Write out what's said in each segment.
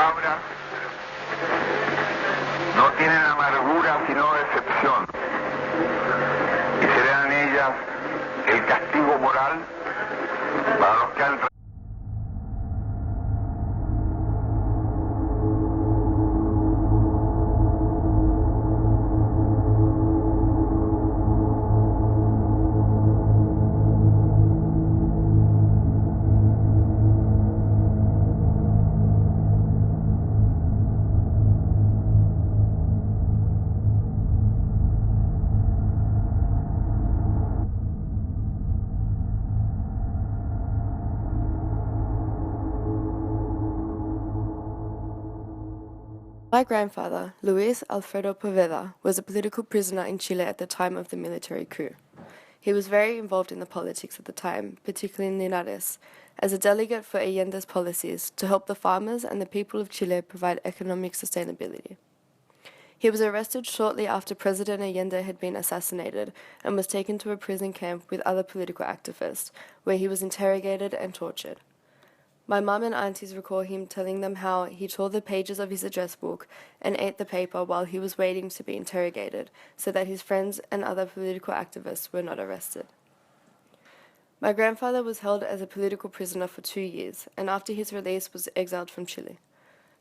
palabras no tienen amargura sino decepción, y serán ellas el castigo moral para los que han... My grandfather, Luis Alfredo Poveda, was a political prisoner in Chile at the time of the military coup. He was very involved in the politics at the time, particularly in Linares, as a delegate for Allende's policies to help the farmers and the people of Chile provide economic sustainability. He was arrested shortly after President Allende had been assassinated and was taken to a prison camp with other political activists, where he was interrogated and tortured. My mum and aunties recall him telling them how he tore the pages of his address book and ate the paper while he was waiting to be interrogated so that his friends and other political activists were not arrested. My grandfather was held as a political prisoner for 2 years and after his release was exiled from Chile.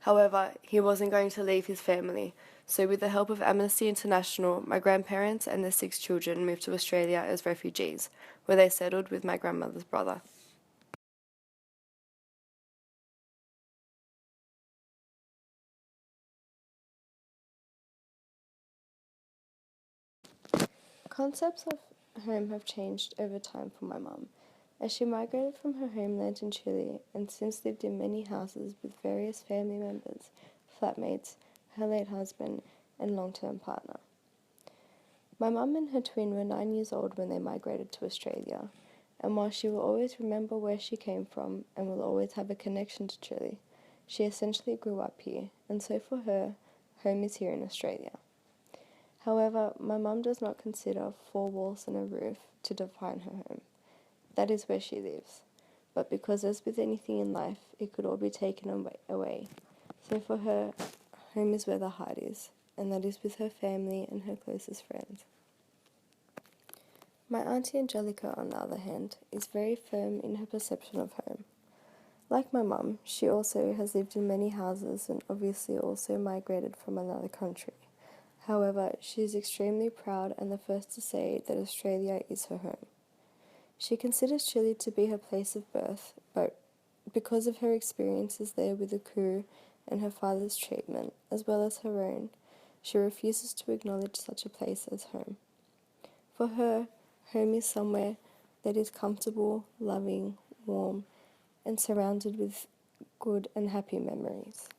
However, he wasn't going to leave his family, so with the help of Amnesty International, my grandparents and their 6 children moved to Australia as refugees, where they settled with my grandmother's brother. Concepts of home have changed over time for my mum, as she migrated from her homeland in Chile and since lived in many houses with various family members, flatmates, her late husband, and long-term partner. My mum and her twin were 9 years old when they migrated to Australia, and while she will always remember where she came from and will always have a connection to Chile, she essentially grew up here, and so for her, home is here in Australia. However, my mum does not consider 4 walls and a roof to define her home. That is where she lives. But because as with anything in life, it could all be taken away. So for her, home is where the heart is, and that is with her family and her closest friends. My auntie Angelica, on the other hand, is very firm in her perception of home. Like my mum, she also has lived in many houses and obviously also migrated from another country. However, she is extremely proud and the first to say that Australia is her home. She considers Chile to be her place of birth, but because of her experiences there with the coup and her father's treatment, as well as her own, she refuses to acknowledge such a place as home. For her, home is somewhere that is comfortable, loving, warm, and surrounded with good and happy memories.